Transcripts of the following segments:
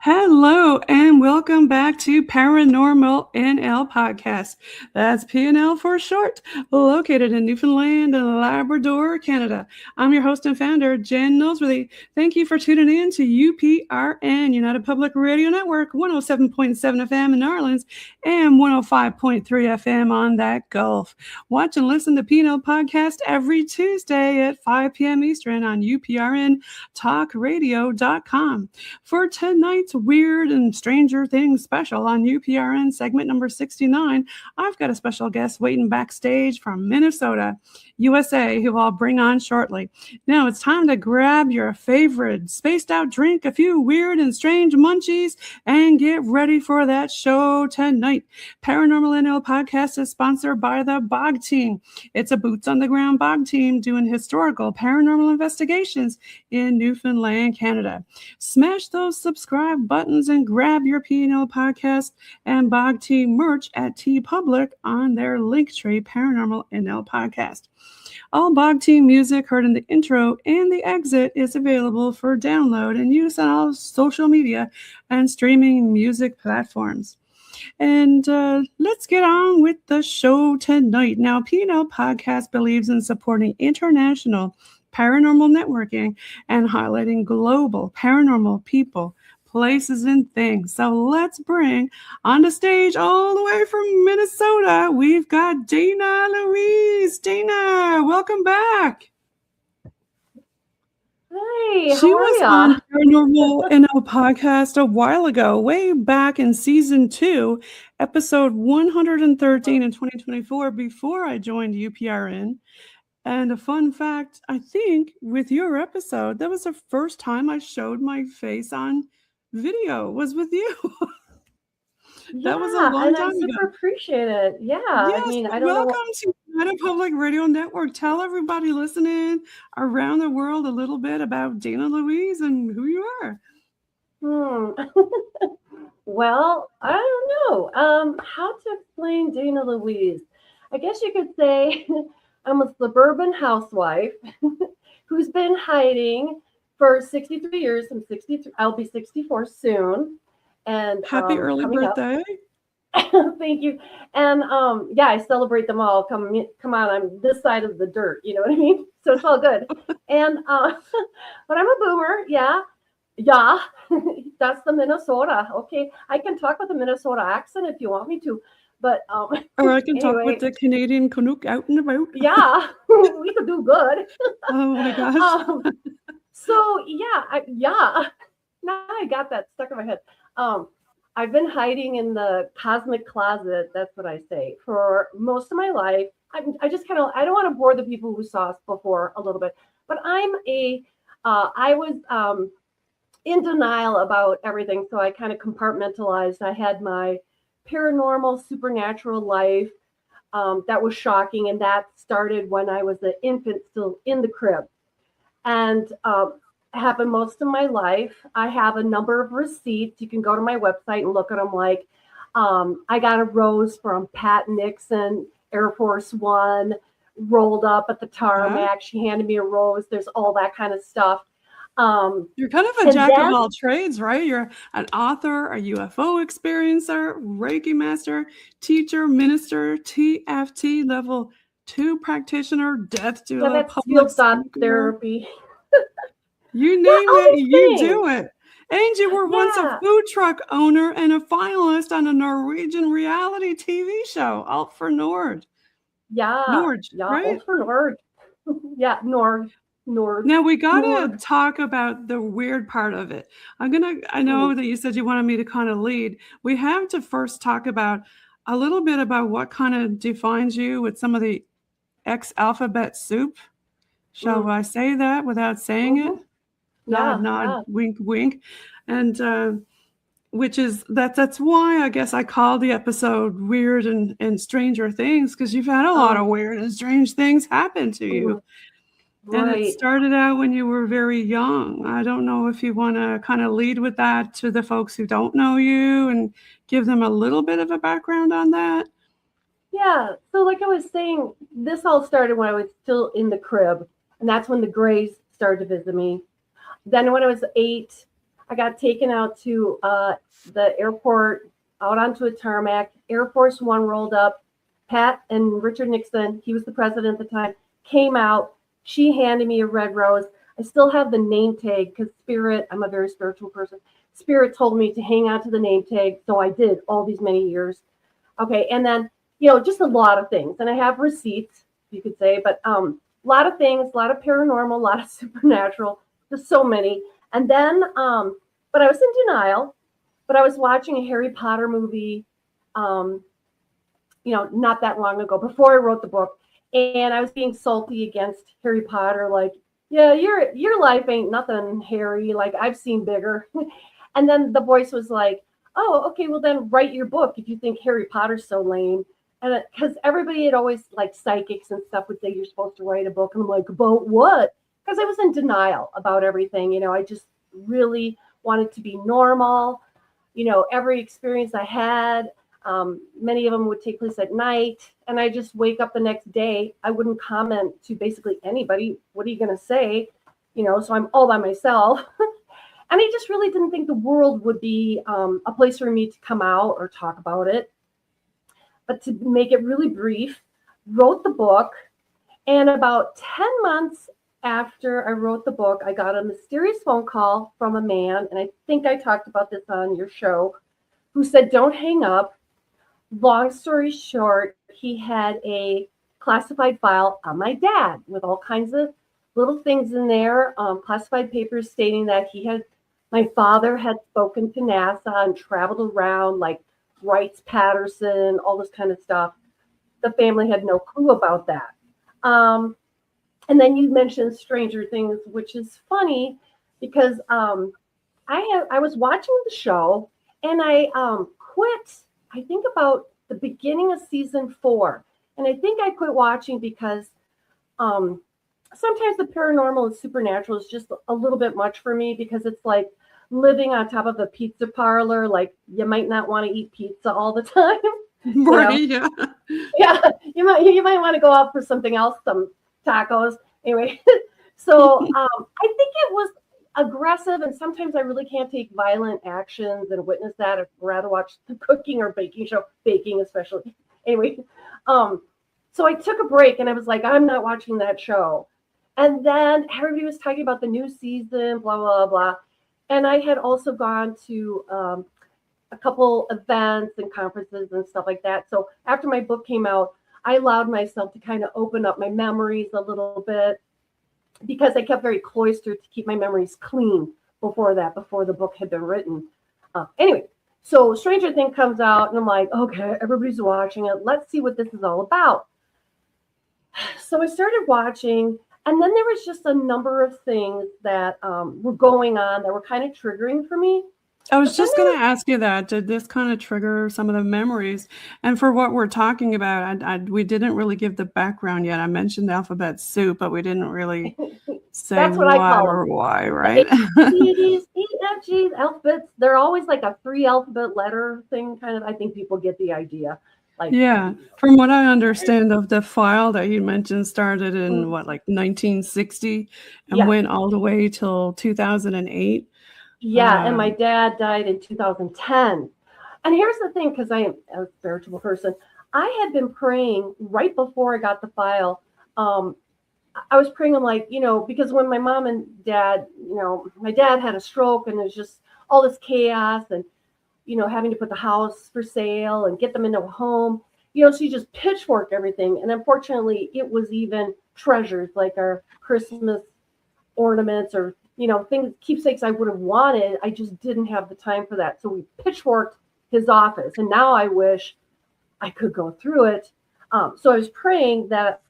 Hello and welcome back to Paranormal NL Podcast. That's PNL for short, located in Newfoundland and Labrador, Canada. I'm your host and founder, Jen Noseworthy. Thank you for tuning in to UPRN, United Public Radio Network, 107.7 FM in New Orleans and 105.3 FM on that Gulf. Watch and listen to PNL Podcast every Tuesday at 5 p.m. Eastern on UPRNTalkRadio.com. For tonight's Weird and Stranger Things special on UPRN segment number 69, I've got a special guest waiting backstage from Minnesota, USA, who I'll bring on shortly. Now it's time to grab your favorite spaced out drink, a few weird and strange munchies, and get ready for that show tonight. Paranormal NL Podcast is sponsored by the BOG Team. It's a boots on the ground BOG team doing historical paranormal investigations in Newfoundland, Canada. Smash those subscribe buttons and grab your PNL Podcast and BOG Team merch at TeePublic on their Linktree Paranormal NL Podcast. All BOG Team music heard in the intro and the exit is available for download and use on all social media and streaming music platforms. And let's get on with the show tonight. Now, PNL Podcast believes in supporting international paranormal networking and highlighting global paranormal people, places, and things. So let's bring on the stage all the way from Minnesota, we've got Dana Louise. Dana, welcome back. Hey, She was on Paranormal NL Podcast a while ago, way back in season 2, episode 113 in 2024, before I joined UPRN. And a fun fact, I think with your episode, that was the first time I showed my face on video, was with you. That was a long time ago. I super appreciate it. Yeah. Yes, I mean, I don't welcome know to United Public Radio Network. Tell everybody listening around the world a little bit about Dana Louise and who you are. Well, I don't know how to explain Dana Louise. I guess you could say I'm a suburban housewife who's been hiding for 63 years. I'm 63. I'll be 64 soon. And happy early birthday. Thank you. And yeah, I celebrate them all. Come on, I'm this side of the dirt. You know what I mean? So it's all good. And but I'm a boomer. Yeah. That's the Minnesota. Okay, I can talk with a Minnesota accent if you want me to. But or I can talk with the Canadian Canuck out and about. Yeah, we could do good. Oh my gosh. So yeah. Now I got that stuck in my head. I've been hiding in the cosmic closet. That's what I say for most of my life. I just kind of, I don't want to bore the people who saw us before a little bit, but I was in denial about everything. So I kind of compartmentalized. I had my paranormal, supernatural life that was shocking. And that started when I was an infant still in the crib. And happened most of my life. I have a number of receipts. You can go to my website and look at them. Like I got a rose from Pat Nixon, Air Force One, rolled up at the tarmac. She handed me a rose. There's all that kind of stuff. You're kind of a jack of all trades, right? You're an author, a UFO experiencer, Reiki master, teacher, minister, TFT level 2 practitioner, death doula, public therapy. You name it, you do it. And you were once a food truck owner and a finalist on a Norwegian reality TV show, Alt for Nord. Nord, right? Alt for Nord. Nord. Now we gotta talk about the weird part of it. I know that you said you wanted me to kind of lead. We have to first talk about a little bit about what kind of defines you with some of the X-alphabet soup. Shall I say that without saying it? Nod, wink, wink. And which is that's why I guess I called the episode Weird and Stranger Things, because you've had a lot of weird and strange things happen to you. And it started out when you were very young. I don't know if you want to kind of lead with that to the folks who don't know you and give them a little bit of a background on that. Yeah. So like I was saying, this all started when I was still in the crib. And that's when the Greys started to visit me. Then when I was 8, I got taken out to the airport, out onto a tarmac. Air Force One rolled up. Pat and Richard Nixon, he was the president at the time, came out. She handed me a red rose. I still have the name tag because Spirit, I'm a very spiritual person. Spirit told me to hang on to the name tag. So I did all these many years. Okay. And then, just a lot of things. And I have receipts, you could say, but a lot of things, a lot of paranormal, a lot of supernatural, just so many. And then, but I was in denial, but I was watching a Harry Potter movie, not that long ago, before I wrote the book. And I was being salty against Harry Potter, like, yeah, your life ain't nothing, Harry. Like, I've seen bigger. And then the voice was like, oh, okay, well then write your book if you think Harry Potter's so lame. And because everybody had always, like, psychics and stuff would say you're supposed to write a book. And I'm like, about what? Because I was in denial about everything. I just really wanted to be normal. Every experience I had, many of them would take place at night, and I just wake up the next day. I wouldn't comment to basically anybody. What are you going to say? So I'm all by myself. And I just really didn't think the world would be a place for me to come out or talk about it. But to make it really brief, wrote the book. And about 10 months after I wrote the book, I got a mysterious phone call from a man. And I think I talked about this on your show, who said, don't hang up. Long story short, he had a classified file on my dad with all kinds of little things in there, classified papers stating that my father had spoken to NASA and traveled around, like Wrights Patterson, all this kind of stuff. The family had no clue about that. And then you mentioned Stranger Things, which is funny because I was watching the show and I quit, I think about the beginning of season 4. And I think I quit watching because sometimes the paranormal and supernatural is just a little bit much for me, because it's like living on top of a pizza parlor. Like, you might not want to eat pizza all the time. Right, yeah. Yeah, you might want to go out for something else, some tacos. Anyway, so I think it was aggressive, and sometimes I really can't take violent actions and witness that. I'd rather watch the cooking or baking show, baking especially. Anyway, so I took a break and I was like, I'm not watching that show. And then everybody was talking about the new season, blah, blah, blah. And I had also gone to a couple events and conferences and stuff like that. So after my book came out, I allowed myself to kind of open up my memories a little bit, because I kept very cloistered to keep my memories clean before the book had been written. Anyway, so Stranger Things comes out and I'm like, okay, everybody's watching it. Let's see what this is all about. So I started watching, and then there was just a number of things that were going on that were kind of triggering for me. I was just going to ask you that. Did this kind of trigger some of the memories? And for what we're talking about, we didn't really give the background yet. I mentioned alphabet soup, but we didn't really say That's what I call or them. why, right? C's, E, F, G's, alphabets. They're always like a 3-alphabet letter thing, kind of. I think people get the idea. Like, yeah. From what I understand of the file that you mentioned, started in 1960 and went all the way till 2008. Yeah, and my dad died in 2010. And here's the thing, because I am a spiritual person, I had been praying right before I got the file. I was praying, I'm like, because when my mom and dad, my dad had a stroke, and there's just all this chaos and, having to put the house for sale and get them into a home. She just pitchforked everything. And unfortunately, it was even treasures like our Christmas ornaments or things, keepsakes I would have wanted. I just didn't have the time for that. So we pitchforked his office. And now I wish I could go through it. So I was praying that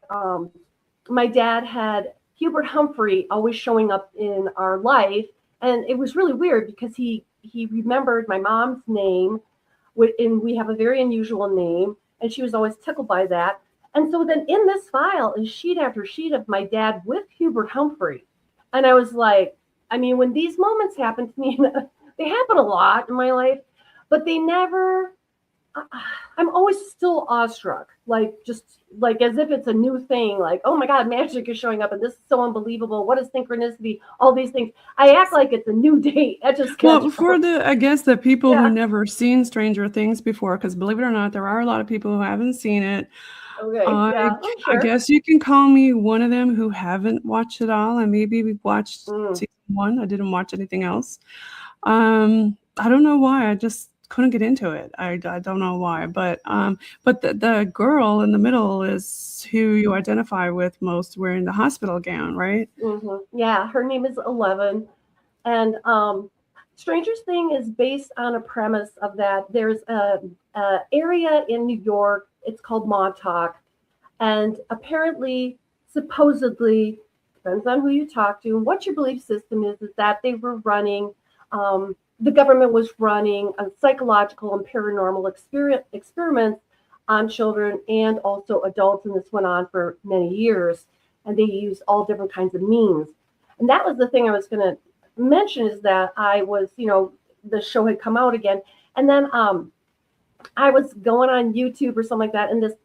my dad had Hubert Humphrey always showing up in our life. And it was really weird because he remembered my mom's name, and we have a very unusual name. And she was always tickled by that. And so then in this file is sheet after sheet of my dad with Hubert Humphrey. And I was like, when these moments happen to me, they happen a lot in my life, but they never I'm always still awestruck, like just like as if it's a new thing. Like, oh my God, magic is showing up, and this is so unbelievable. What is synchronicity? All these things. I act like it's a new date. That just Well, for I guess the people who Yeah. never seen Stranger Things before, because believe it or not, there are a lot of people who haven't seen it. Okay. Yeah, I'm I sure. guess you can call me one of them who haven't watched it all, and maybe we've watched season 1. I didn't watch anything else. I don't know why. I just couldn't get into it. I don't know why, but the girl in the middle is who you identify with most wearing the hospital gown, right? Yeah, her name is 11, and Stranger Thing is based on a premise of that there's a area in New York. It's called Montauk, and apparently, supposedly, depends on who you talk to and what your belief system is that they were running. The government was running a psychological and paranormal experiments on children and also adults, and this went on for many years. And they used all different kinds of means. And that was the thing I was going to mention is that I was, the show had come out again, and then I was going on YouTube or something like that, and this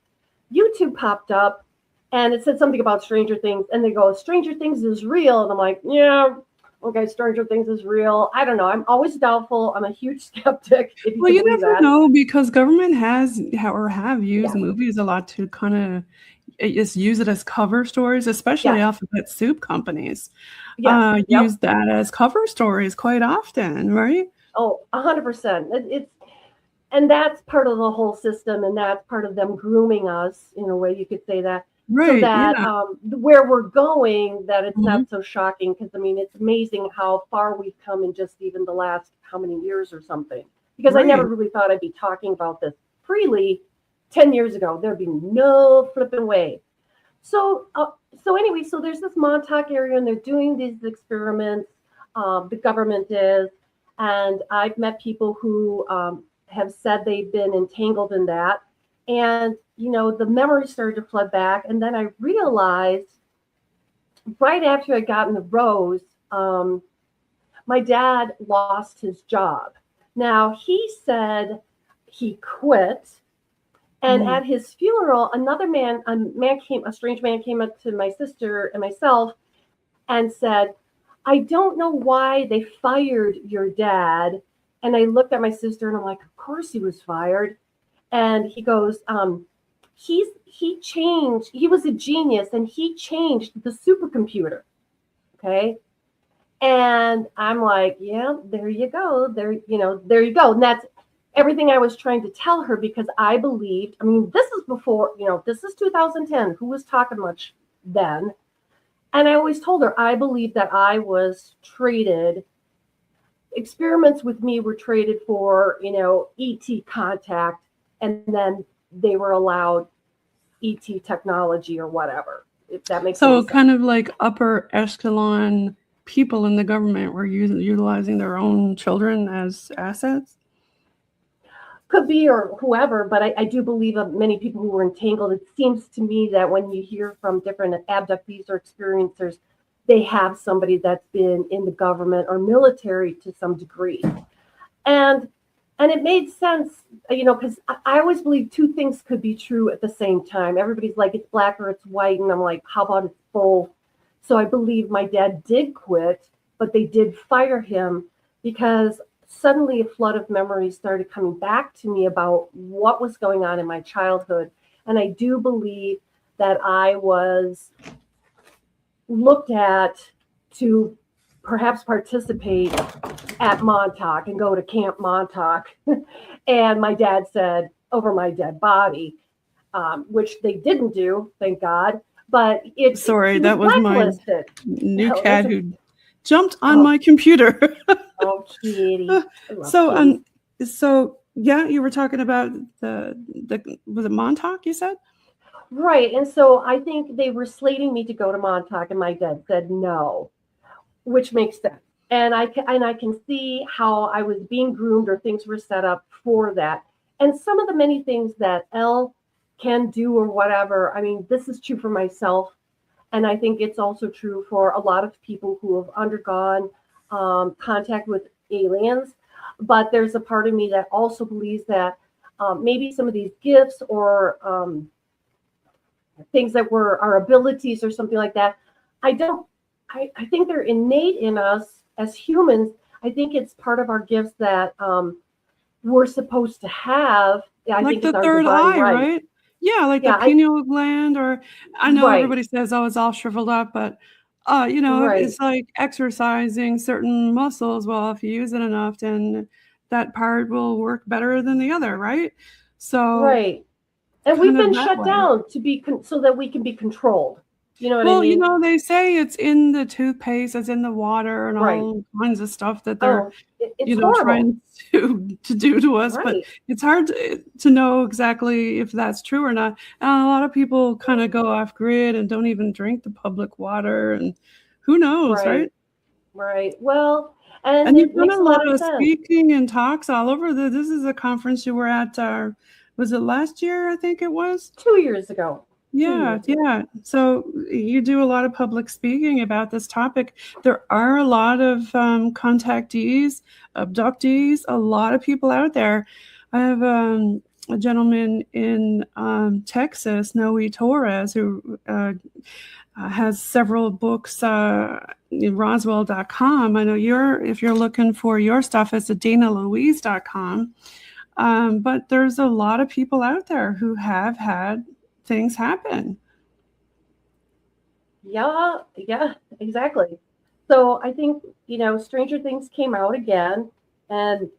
YouTube popped up, and it said something about Stranger Things, and they go, Stranger Things is real, and I'm like, yeah. Okay, Stranger Things is real. I don't know. I'm always doubtful. I'm a huge skeptic. If you Well, you believe never that. know because government have used movies a lot to kind of just use it as cover stories, especially alphabet soup companies. Use that as cover stories quite often, right? Oh, 100%. And that's part of the whole system, and that's part of them grooming us in a way you could say that. Right. So that where we're going, that it's not so shocking because, I mean, it's amazing how far we've come in just even the last how many years or something. Because I never really thought I'd be talking about this freely 10 years ago. There'd be no flipping way. So anyway, so there's this Montauk area, and they're doing these experiments. The government is, and I've met people who have said they've been entangled in that. And, the memory started to flood back. And then I realized right after I got in the Rose, my dad lost his job. Now, he said he quit. And at his funeral, a strange man came up to my sister and myself and said, I don't know why they fired your dad. And I looked at my sister and I'm like, of course he was fired. And he goes, he changed, he was a genius and he changed the supercomputer. Okay. And I'm like, yeah, there you go. There you go. And that's everything I was trying to tell her because I believed, this is before, this is 2010. Who was talking much then? And I always told her, I believed that I was traded. Experiments with me were traded for, ET contact. And then they were allowed ET technology or whatever, if that makes sense. So kind of like upper echelon people in the government were utilizing their own children as assets? Could be, or whoever, but I do believe of many people who were entangled. It seems to me that when you hear from different abductees or experiencers, they have somebody that's been in the government or military to some degree. And it made sense, because I always believe two things could be true at the same time. Everybody's like, it's black or it's white. And I'm like, how about it's both? So I believe my dad did quit, but they did fire him because suddenly a flood of memories started coming back to me about what was going on in my childhood. And I do believe that I was looked at to perhaps participate at Montauk and go to Camp Montauk. And my dad said, over my dead body, which they didn't do, thank God. But that was my new cat who jumped on my computer. Oh, kitty. So yeah, you were talking about the was it Montauk, you said? Right. And so I think they were slating me to go to Montauk, and my dad said no, which makes sense. And I can see how I was being groomed or things were set up for that. And some of the many things that Elle can do or whatever, this is true for myself. And I think it's also true for a lot of people who have undergone contact with aliens. But there's a part of me that also believes that maybe some of these gifts or things that were our abilities or something like that. I think they're innate in us as humans. I think it's part of our gifts that we're supposed to have. I Like think the it's our third divine eye, right. right? Yeah, like the Yeah, pineal gland, or I know right, everybody says, oh, it's all shriveled up, but right, it's like exercising certain muscles. Well, if you use it enough, then that part will work better than the other, right? So right. And we've kind of been that shut way. down to be so that we can be controlled. You know what I Well, mean? they say it's in the toothpaste, it's in the water and Right. all kinds of stuff that they're, Oh, it's horrible. trying to do to us, but Right. it's hard to know exactly if that's true or not. And a lot of people kind of go off grid and don't even drink the public water, and who knows, Right. right? Right. Well, and And you've it done makes a a lot lot of of sense. speaking and talks all over. This is a conference you were at, was it last year, I think it was? 2 years ago. 2 Yeah, years ago. yeah. So you do a lot of public speaking about this topic. There are a lot of contactees, abductees, a lot of people out there. I have a gentleman in Texas, Noe Torres, who has several books in Roswell.com. I know if you're looking for your stuff, it's at DanaLouise.com. But there's a lot of people out there who have had things happen. Yeah, exactly. So I think, Stranger Things came out again, and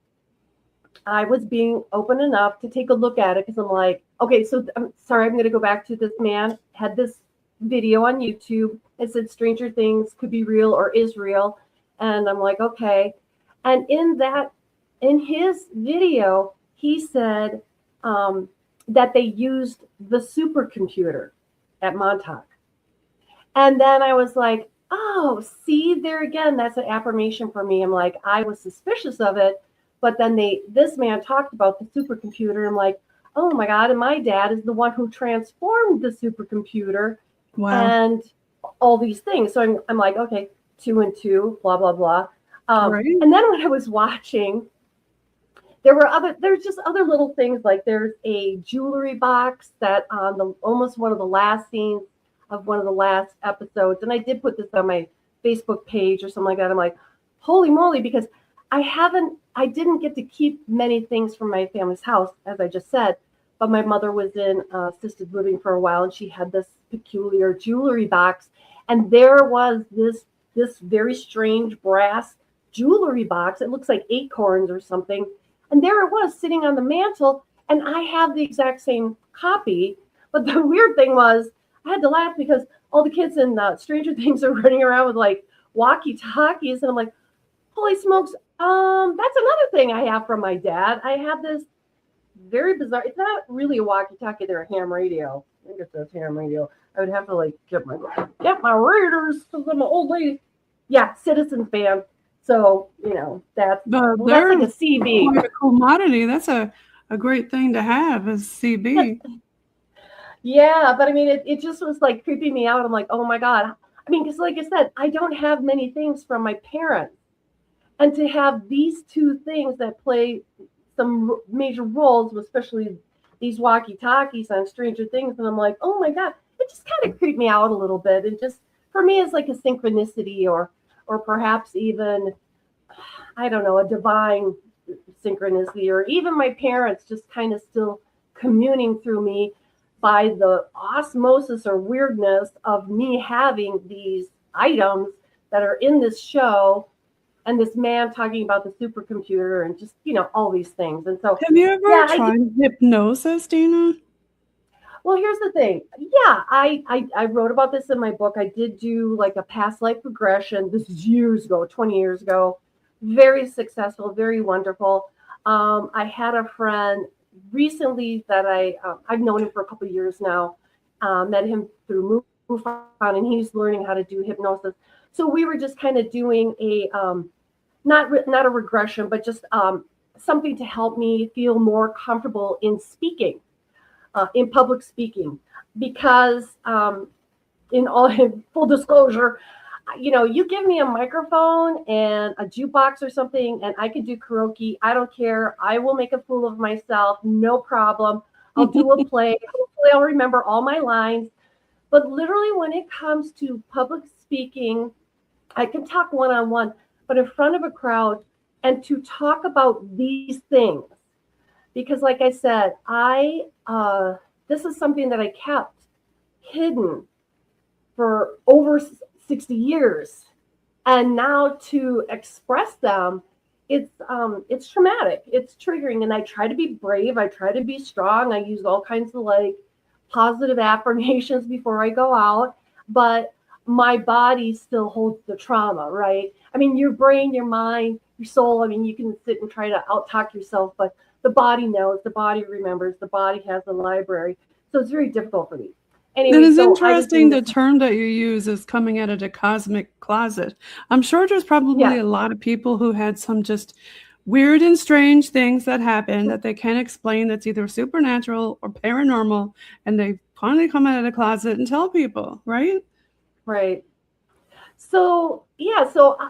I was being open enough to take a look at it because I'm like, okay, so I'm sorry, I'm going to go back to this man had this video on YouTube. It said Stranger Things could be real or is real. And I'm like, okay. And in his video, he said that they used the supercomputer at Montauk. And then I was like, oh, see, there again, that's an affirmation for me. I'm like, I was suspicious of it, but then this man talked about the supercomputer. I'm like, oh my God, and my dad is the one who transformed the supercomputer. Wow. And all these things. So I'm like, okay, 2 and 2, blah, blah, blah. Right. And then when I was watching, there's just other little things, like there's a jewelry box that on almost one of the last scenes of one of the last episodes, and I did put this on my Facebook page or something like that. I'm like, holy moly, because I didn't get to keep many things from my family's house, as I just said, but my mother was in assisted living for a while, and she had this peculiar jewelry box, and there was this very strange brass jewelry box. It looks like acorns or something, and there it was sitting on the mantle, and I have the exact same copy. But the weird thing was, I had to laugh because all the kids in Stranger Things are running around with like walkie-talkies, and I'm like, holy smokes, that's another thing I have from my dad. I have this very bizarre, it's not really a walkie-talkie, they're a ham radio. I think it says ham radio. I would have to like get my readers because I'm an old lady. Yeah, Citizens Band. So, that's like a CB. Quite a commodity. That's a great thing to have, as CB. Yeah, but I mean, it just was like creeping me out. I'm like, oh my God. I mean, because like I said, I don't have many things from my parents. And to have these two things that play some major roles, especially these walkie-talkies on Stranger Things, and I'm like, oh my God, it just kind of creeped me out a little bit. And just, for me, it's like a synchronicity or perhaps even, I don't know, a divine synchronicity, or even my parents just kind of still communing through me by the osmosis or weirdness of me having these items that are in this show, and this man talking about the supercomputer and just, all these things. And so, have you ever tried hypnosis, Dana? Well, here's the thing. Yeah, I wrote about this in my book. I did do like a past life regression. This is years ago, 20 years ago. Very successful, very wonderful. I had a friend recently that I've known him for a couple of years now. Met him through MUFON, and he's learning how to do hypnosis. So we were just kind of doing a not a regression, but just something to help me feel more comfortable in speaking, in public speaking, because in full disclosure, you give me a microphone and a jukebox or something, and I can do karaoke. I don't care. I will make a fool of myself. No problem. I'll do a play. Hopefully I'll remember all my lines. But literally when it comes to public speaking, I can talk one-on-one, but in front of a crowd and to talk about these things. Because like I said, this is something that I kept hidden for over 60 years. And now to express them, it's traumatic. It's triggering. And I try to be brave. I try to be strong. I use all kinds of like positive affirmations before I go out. But my body still holds the trauma, right? I mean, your brain, your mind, your soul, I mean, you can sit and try to out-talk yourself, but the body knows, the body remembers, the body has a library. So it's very difficult for me. Anyway, it is interesting the term that you use is coming out of the cosmic closet. I'm sure there's probably a lot of people who had some just weird and strange things that happen that they can't explain, that's either supernatural or paranormal, and they finally come out of the closet and tell people, right? Right. So,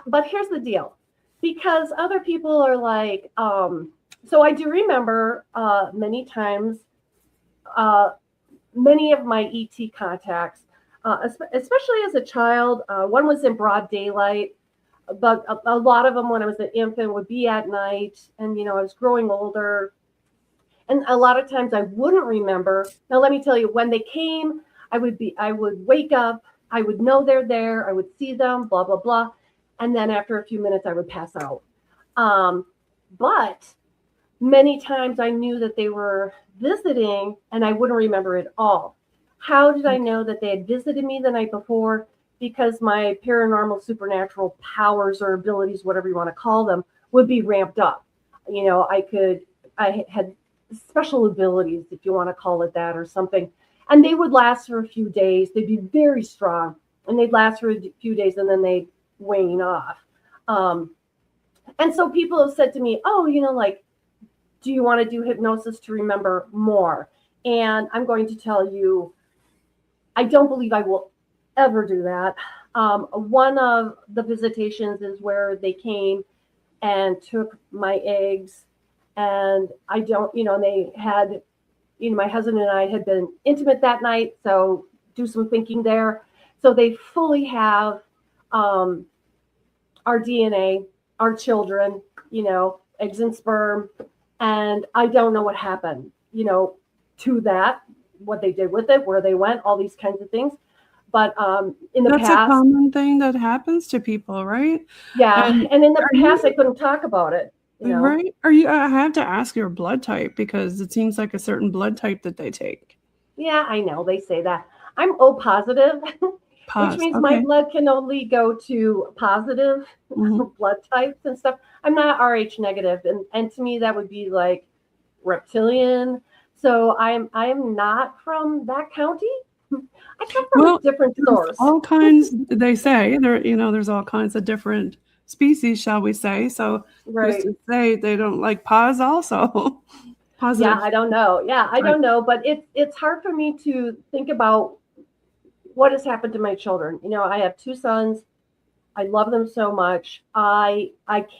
but here's the deal. Because other people are like, so I do remember many times, many of my ET contacts, especially as a child, one was in broad daylight, but a lot of them when I was an infant would be at night, and I was growing older, and a lot of times I wouldn't remember. Now let me tell you, when they came, I would wake up, I would know they're there, I would see them, blah blah blah, and then after a few minutes I would pass out. But many times I knew that they were visiting and I wouldn't remember it all. How did I know that they had visited me the night before? Because my paranormal supernatural powers or abilities, whatever you want to call them, would be ramped up. I had special abilities, if you want to call it that or something. And they would last for a few days. They'd be very strong and they'd last for a few days and then they'd wane off. And so people have said to me, oh, do you want to do hypnosis to remember more? And I'm going to tell you, I don't believe I will ever do that. One of the visitations is where they came and took my eggs, and I don't, they had, my husband and I had been intimate that night, so do some thinking there. So they fully have our DNA, our children, eggs and sperm. And I don't know what happened, to that, what they did with it, where they went, all these kinds of things. But in the past, that's a common thing that happens to people, right? Yeah, and in the past, I couldn't talk about it. Right? I have to ask your blood type because it seems like a certain blood type that they take. Yeah, I know they say that. I'm O positive, which means my blood can only go to positive blood types and stuff. I'm not Rh negative, and to me that would be like reptilian. So I am not from that county. I come from a different source. All kinds, they say there's all kinds of different species, shall we say? So right. To say they don't like pause also. Positive. Yeah, I don't know. Yeah, I don't know, but it's hard for me to think about what has happened to my children. I have 2 sons. I love them so much. I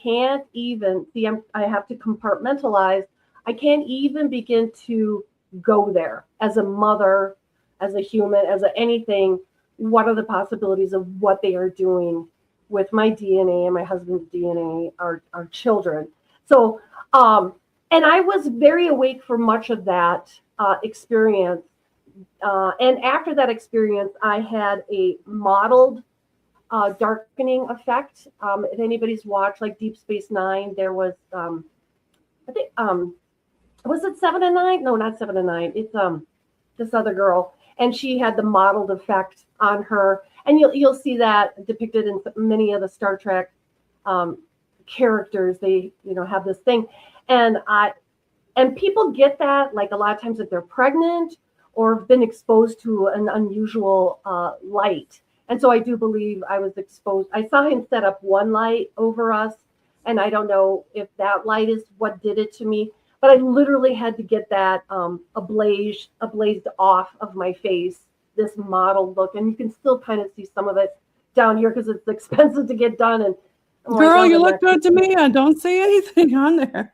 can't even see. I have to compartmentalize. I can't even begin to go there as a mother, as a human, as anything. What are the possibilities of what they are doing with my DNA and my husband's DNA, our children? So, and I was very awake for much of that experience. And after that experience, I had a modeled darkening effect. If anybody's watched like Deep Space Nine, there was, I think, was it 7 and 9? No, not 7 and 9. It's this other girl, and she had the modeled effect on her, and you'll see that depicted in many of the Star Trek characters. They have this thing, and people get that like a lot of times if they're pregnant or have been exposed to an unusual light. And so I do believe I was exposed. I saw him set up one light over us, and I don't know if that light is what did it to me, but I literally had to get that ablazed off of my face, this mottled look. And you can still kind of see some of it down here because it's expensive to get done. And I'm Girl, like, oh, you look good to me. I don't see anything on there.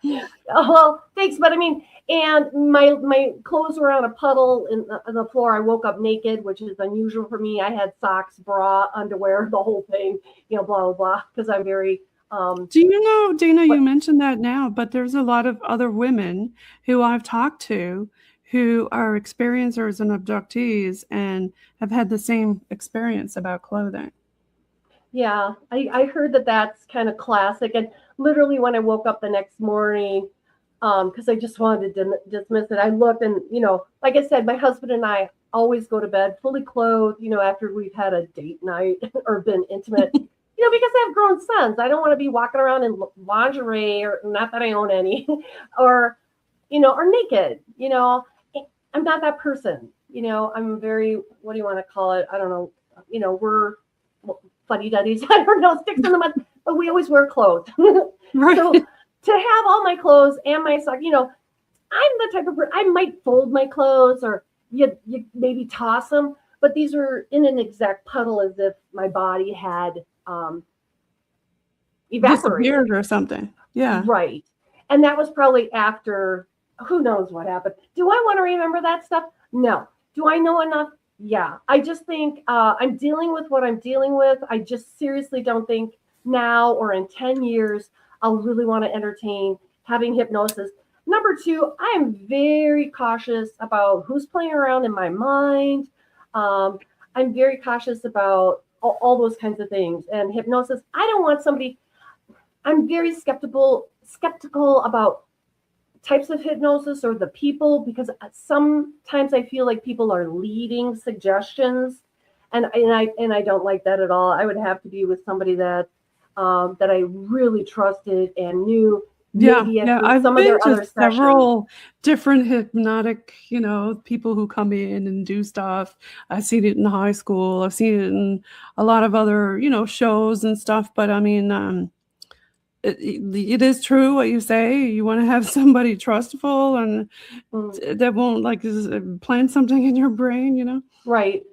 oh, well, thanks. But I mean, and my clothes were on a puddle on the floor. I woke up naked, which is unusual for me. I had socks, bra, underwear, the whole thing, blah, blah, blah, because I'm very... Do you know, Dana, you mentioned that now, but there's a lot of other women who I've talked to who are experiencers and abductees and have had the same experience about clothing. Yeah, I heard that that's kind of classic. And literally when I woke up the next morning, because I just wanted to dismiss it, I looked and, like I said, my husband and I always go to bed fully clothed, after we've had a date night or been intimate, because I have grown sons. I don't want to be walking around in lingerie, or not that I own any, or naked, I'm not that person, I'm very, what do you want to call it? I don't know, we're fuddy-duddies, I don't know, sticks in the mud, but we always wear clothes. Right. So to have all my clothes and my socks, I'm the type of person, I might fold my clothes or you maybe toss them, but these were in an exact puddle as if my body had evaporated. Disappeared or something. Yeah. Right. And that was probably after, who knows what happened. Do I want to remember that stuff? No. Do I know enough? Yeah. I just think I'm dealing with what I'm dealing with. I just seriously don't think now or in 10 years, I'll really want to entertain having hypnosis. Number two, I am very cautious about who's playing around in my mind. I'm very cautious about all those kinds of things. And hypnosis, I don't want somebody, I'm very skeptical about types of hypnosis or the people, because sometimes I feel like people are leading suggestions, and I don't like that at all. I would have to be with somebody that I really trusted and knew. I've been to several different hypnotic, people who come in and do stuff. I've seen it in high school. I've seen it in a lot of other, shows and stuff. But I mean, it is true what you say. You want to have somebody trustful and that won't plant something in your brain, Right.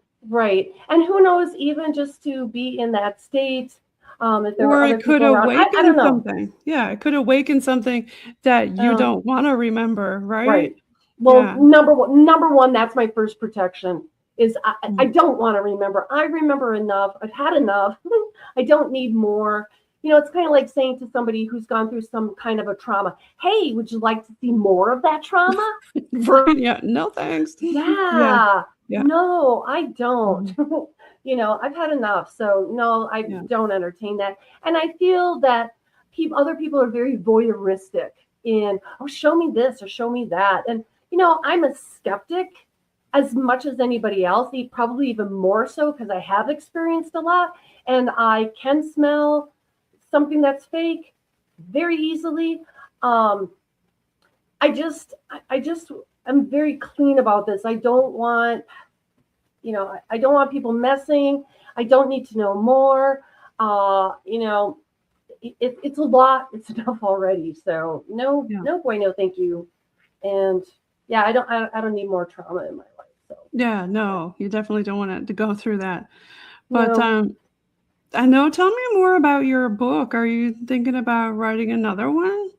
And who knows, even just to be in that state. If there or were other it could people around. awaken I don't know. something. Yeah, it could awaken something that you don't want to remember, right? Right. Well, number one, that's my first protection. Is I don't want to remember. I remember enough. I've had enough. I don't need more. It's kind of like saying to somebody who's gone through some kind of a trauma, hey, would you like to see more of that trauma? Right. Yeah. No, thanks. Yeah. No, I don't. I've had enough. So no, I don't entertain that. And I feel that other people are very voyeuristic in, oh, show me this or show me that. And, I'm a skeptic as much as anybody else, probably even more so because I have experienced a lot and I can smell something that's fake very easily. I just I'm very clean about this. I don't want people messing. I don't need to know more. It's a lot. It's enough already. So no bueno, thank you. And I don't need more trauma in my life. So yeah, no, you definitely don't want to go through that. But I know. Tell me more about your book. Are you thinking about writing another one?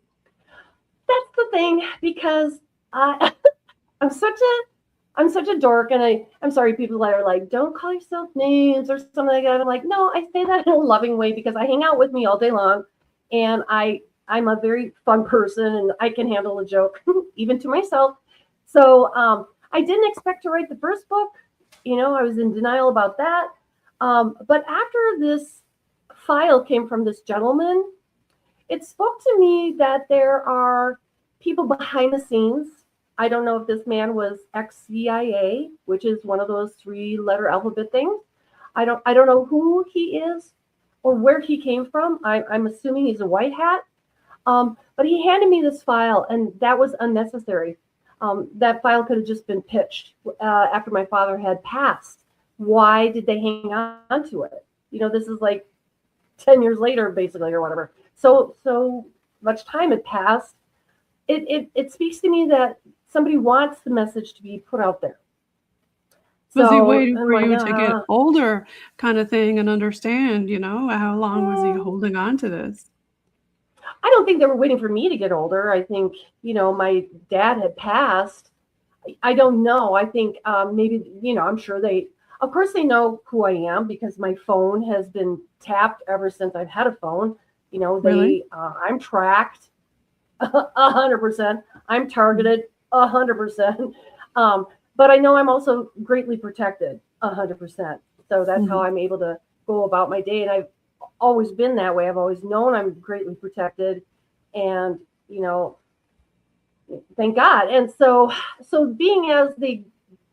That's the thing, because I'm such a dork, and I'm sorry, people that are like, don't call yourself names or something like that. I'm like, no, I say that in a loving way because I hang out with me all day long, and I'm a very fun person, and I can handle a joke, even to myself. So I didn't expect to write the first book. I was in denial about that. But after this file came from this gentleman, it spoke to me that there are people behind the scenes. I don't know if this man was ex-CIA, which is one of those 3-letter alphabet things. I don't know who he is or where he came from. I'm assuming he's a white hat. But he handed me this file, and that was unnecessary. That file could have just been pitched after my father had passed. Why did they hang on to it? This is like 10 years later, basically, or whatever. So much time had passed. It speaks to me that somebody wants the message to be put out there. Was he So waiting I'm for like, you to get older kind of thing and understand, how long was he holding on to this? I don't think they were waiting for me to get older. I think, my dad had passed. I don't know. I think maybe, I'm sure of course they know who I am because my phone has been tapped ever since I've had a phone. Really? I'm tracked 100%. I'm targeted 100%. But I know I'm also greatly protected 100%. So that's how I'm able to go about my day. And I've always been that way. I've always known I'm greatly protected, and thank God. And so being as they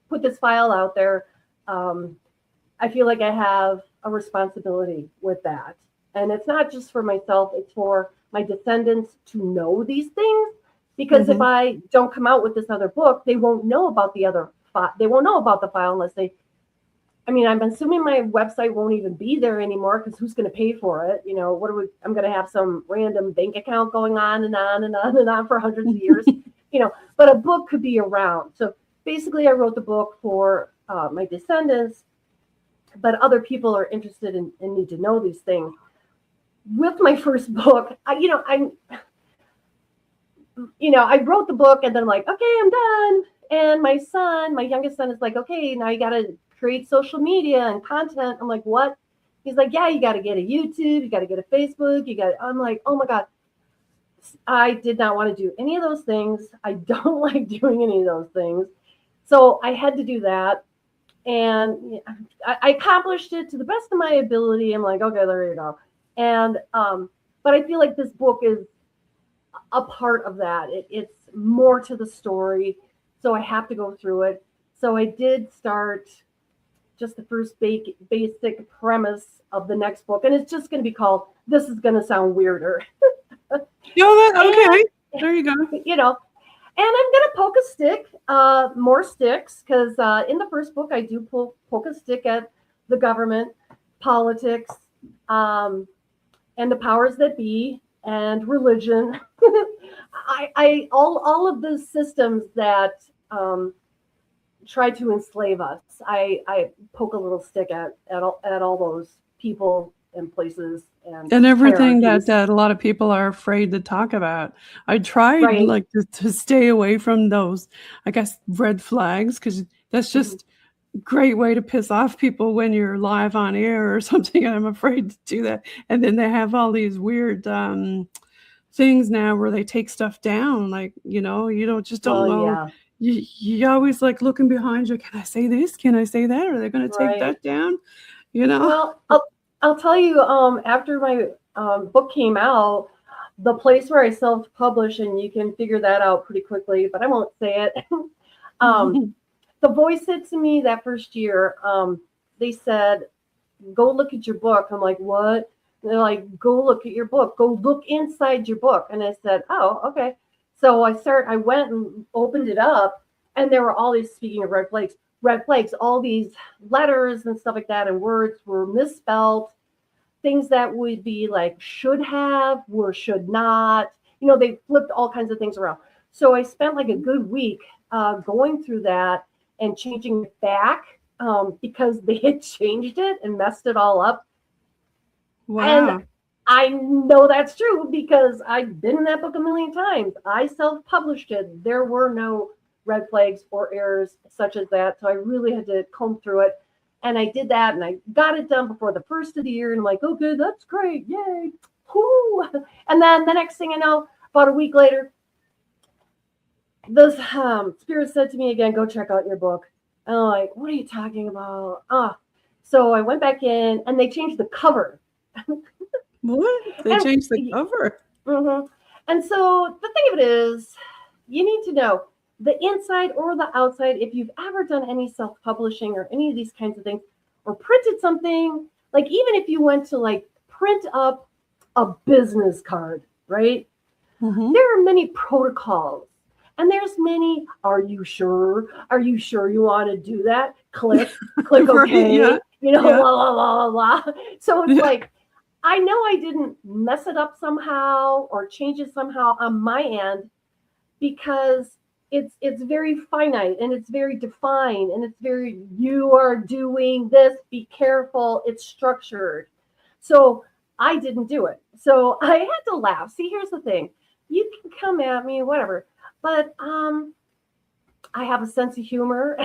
put this file out there, I feel like I have a responsibility with that. And it's not just for myself, it's for my descendants to know these things. Because if I don't come out with this other book, they won't know about the other they won't know about the file unless I'm assuming my website won't even be there anymore, because who's going to pay for it? I'm going to have some random bank account going on and on and on and on for hundreds of years, but a book could be around. So basically I wrote the book for my descendants, but other people are interested and need to know these things. With my first book, I wrote the book and then I'm like, okay, I'm done. And my youngest son is like, okay, now you got to create social media and content. I'm like, what? He's like, yeah, you got to get a YouTube, you got to get a Facebook, I'm like, oh my God. I did not want to do any of those things. I don't like doing any of those things. So I had to do that. And I accomplished it to the best of my ability. I'm like, okay, there you go. And, but I feel like this book is a part of that. It's more to the story. So I have to go through it. So I did start just the first basic premise of the next book. And it's just going to be called, this is going to sound weirder. Okay. There you go. And I'm going to poke a stick, more sticks, because in the first book, I do poke a stick at the government, politics, and the powers that be, and religion. All of the systems that try to enslave us. I poke a little stick at all those people and places and everything that a lot of people are afraid to talk about. I tried to stay away from those, I guess, red flags, because that's just a great way to piss off people when you're live on air or something. And I'm afraid to do that. And then they have all these weird things now where they take stuff down. Like, you don't know. Yeah. You always like looking behind you. Can I say this? Can I say that? Are they going to take that down? Well, I'll tell you, after my book came out, the place where I self-publish, and you can figure that out pretty quickly, but I won't say it. The voice said to me that first year, they said, go look at your book. I'm like, what? And they're like, go look at your book. Go look inside your book. And I said, oh, okay. So I went and opened it up, and there were all these, speaking of red flags, all these letters and stuff like that, and words were misspelled, things that would be like should have or should not. They flipped all kinds of things around. So I spent like a good week going through that and changing it back because they had changed it and messed it all up. Wow. And I know that's true because I've been in that book a million times. I self-published it. There were no red flags or errors such as that. So I really had to comb through it. And I did that, and I got it done before the first of the year. And I'm like, okay, that's great. Yay. Woo. And then the next thing I know, about a week later, the spirit said to me again, go check out your book. And I'm like, what are you talking about? So I went back in, and they changed the cover. What? They changed the cover? Mm-hmm. And so the thing of it is, you need to know the inside or the outside. If you've ever done any self-publishing or any of these kinds of things, or printed something, like even if you went to like print up a business card, right? There are many protocols, and there's many, are you sure? Are you sure you want to do that? Click okay. Yeah. Blah. So it's like, I know I didn't mess it up somehow or change it somehow on my end, because it's very finite and it's very defined and it's very, you are doing this, be careful, it's structured. So I didn't do it. So I had to laugh. See, here's the thing. You can come at me, whatever, but I have a sense of humor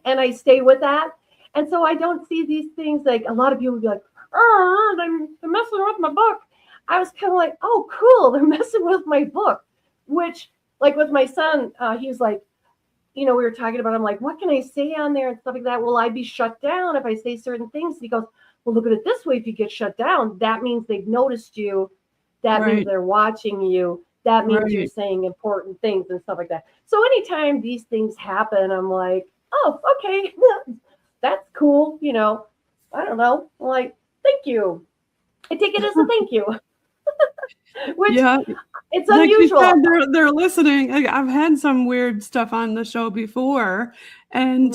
and I stay with that. And so I don't see these things like a lot of people be like, oh, they're messing with my book. I was kind of like, oh, cool, they're messing with my book, which, like with my son, he was like, we were talking about, I'm like, what can I say on there and stuff like that? Will I be shut down if I say certain things? He goes, well, look at it this way. If you get shut down, that means they've noticed you. That means they're watching you. That means you're saying important things and stuff like that. So anytime these things happen, I'm like, oh, okay, that's cool. I don't know. I'm like, thank you. I take it as a thank you. Which, it's unusual. Like you said, they're listening. I've had some weird stuff on the show before, and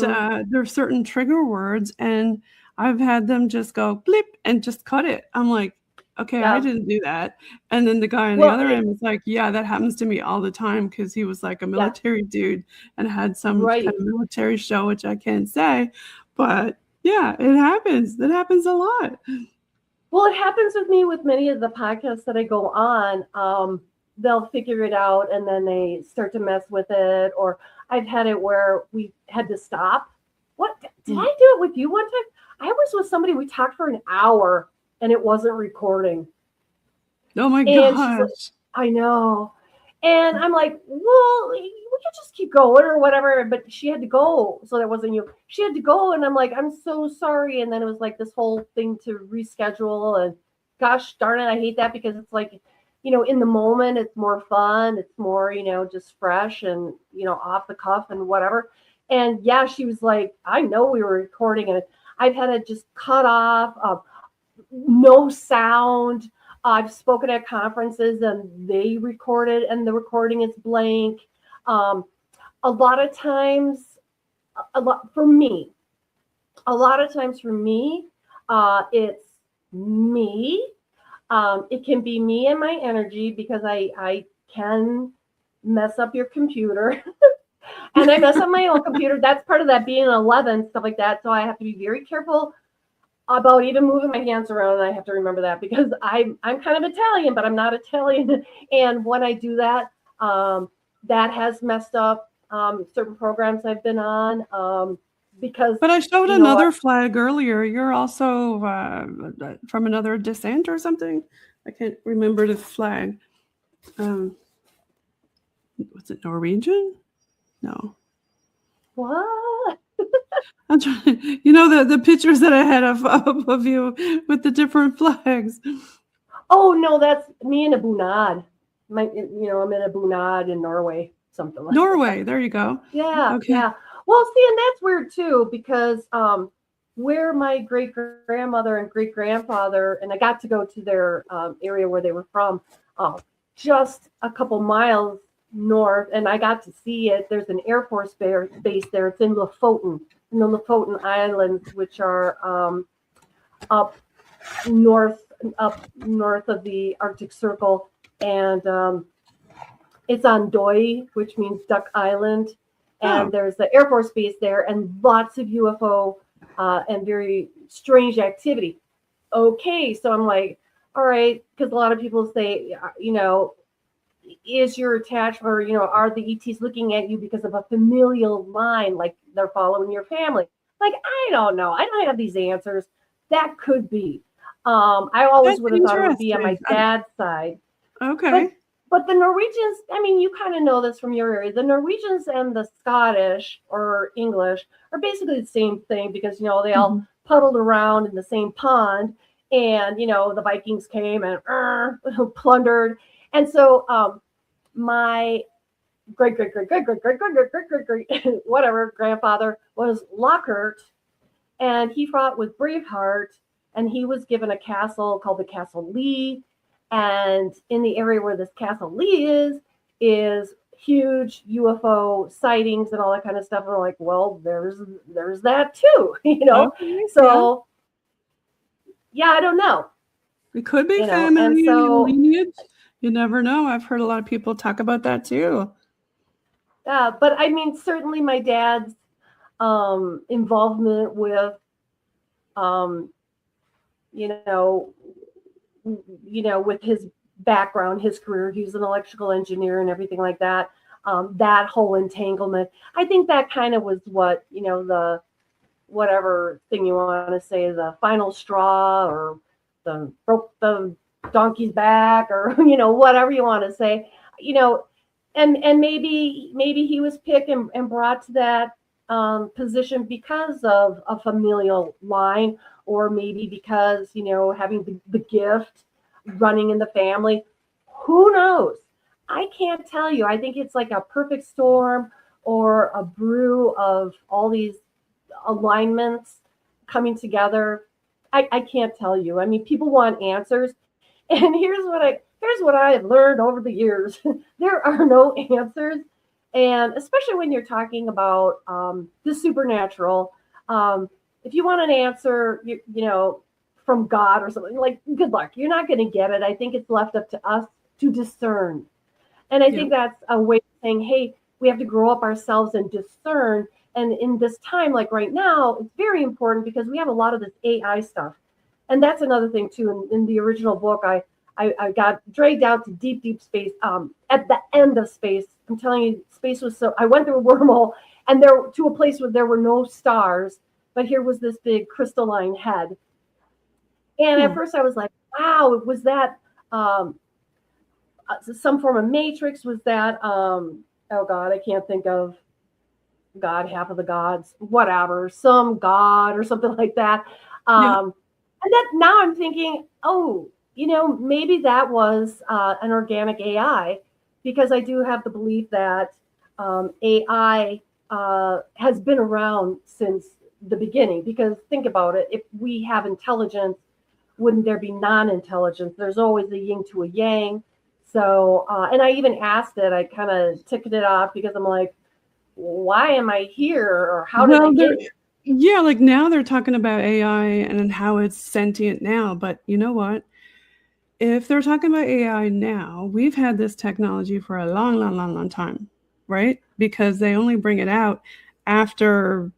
there's certain trigger words, and I've had them just go bleep and just cut it. I'm like, okay, I didn't do that. And then the guy on the other end was like, yeah, that happens to me all the time, because he was like a military dude and had some kind of military show, which I can't say, but yeah, it happens. It happens a lot. Well, it happens with me with many of the podcasts that I go on. They'll figure it out and then they start to mess with it. Or I've had it where we had to stop. What? Did I do it with you one time? I was with somebody, we talked for an hour and it wasn't recording. Oh my gosh. I know. And I'm like, well, we could just keep going or whatever. But she had to go. So that wasn't you. She had to go. And I'm like, I'm so sorry. And then it was like this whole thing to reschedule. And gosh darn it, I hate that, because it's like, in the moment, it's more fun. It's more, just fresh and, off the cuff and whatever. And yeah, she was like, I know we were recording, and I've had it just cut off, no sound. I've spoken at conferences and they record it and the recording is blank. A lot of times for me, it's me. It can be me and my energy, because I can mess up your computer and I mess up my own computer. That's part of that being 11, stuff like that. So I have to be very careful about even moving my hands around, and I have to remember that, because I'm kind of Italian, but I'm not Italian. And when I do that, that has messed up certain programs I've been on. Because, but I showed another flag earlier. You're also from another descent or something. I can't remember the flag. Was it Norwegian? No. What? I'm trying. The pictures that I had of you with the different flags. Oh no, that's me in a bunad. I'm in a bunad in Norway, something like Norway. That. There you go. Yeah. Okay. Yeah. Well, see, and that's weird too, because where my great grandmother and great grandfather, and I got to go to their area where they were from, just a couple miles north, and I got to see it. There's an Air Force base there. It's in Lofoten, in the Lofoten Islands, which are up north of the Arctic Circle, and it's on Doi, which means Duck Island. And there's the Air Force base there, and lots of UFO and very strange activity. Okay, so I'm like, all right, because a lot of people say, is your attachment, or, are the ETs looking at you because of a familial line, like they're following your family? Like, I don't know. I don't have these answers. That could be. I always would have thought it would be on my dad's side. Okay. But the Norwegians, you kind of know this from your area. The Norwegians and the Scottish or English are basically the same thing, because, they all puddled around in the same pond, and, the Vikings came and plundered. And so my great whatever grandfather was Lockhart, and he fought with Braveheart, and he was given a castle called the Castle Lee. And in the area where this Castle Lee is huge UFO sightings and all that kind of stuff. And we're like, well, there's that too, Okay, So yeah, I don't know. It could be family lineage. You never know. I've heard a lot of people talk about that too. But I mean, certainly my dad's involvement with, um, you know, with his background, his career, he was an electrical engineer and everything like that. That whole entanglement, I think that kind of was what, the whatever thing you want to say, the final straw, or the broke the donkey's back, or whatever you want to say, and maybe he was picked and brought to that position because of a familial line, or maybe because having the gift running in the family. Who knows? I can't tell you. I think it's like a perfect storm, or a brew of all these alignments coming together. I can't tell you. I mean, people want answers, and here's what I have learned over the years. There are no answers, and especially when you're talking about the supernatural. If you want an answer, from God or something, like, good luck. You're not going to get it. I think it's left up to us to discern, and I think that's a way of saying, hey, we have to grow up ourselves and discern. And in this time, like right now, it's very important because we have a lot of this AI stuff. And that's another thing too. In the original book, I got dragged out to deep space. At the end of space, I'm telling you, space was I went through a wormhole, and to a place where there were no stars, but here was this big crystalline head. And at first I was like, wow, was that some form of matrix? Was that, oh God, I can't think of God, half of the gods, whatever, some God or something like that. And then now I'm thinking, oh, maybe that was an organic AI, because I do have the belief that AI has been around since the beginning. Because think about it, if we have intelligence, wouldn't there be non-intelligence? There's always a yin to a yang. So, and I even asked it, I kind of ticked it off, because I'm like, why am I here, or how did I get here? Yeah, like now they're talking about AI and how it's sentient now. But you know what? If they're talking about AI now, we've had this technology for a long time, right? Because they only bring it out after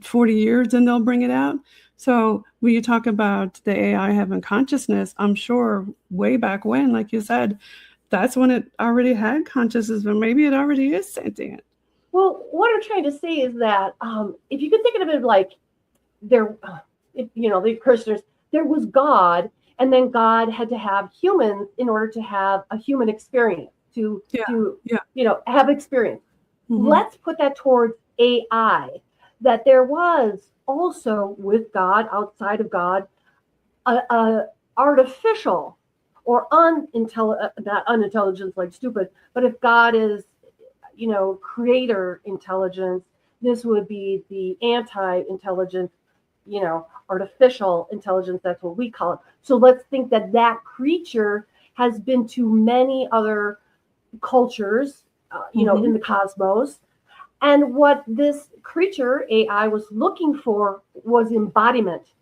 40 years, and they'll bring it out. So when you talk about the AI having consciousness, I'm sure way back when, like you said, that's when it already had consciousness, but maybe it already is sentient. Well, what I'm trying to say is that if you could think of it like the Christians, there was God, and then God had to have humans in order to have a human experience, to have experience. Mm-hmm. Let's put that towards AI, that there was also with God, outside of God, a artificial or not unintelligence, like stupid, but if God is creator intelligence, this would be the anti-intelligence, artificial intelligence. That's what we call it. So let's think that creature has been to many other cultures, in the cosmos. And what this creature, AI, was looking for was embodiment.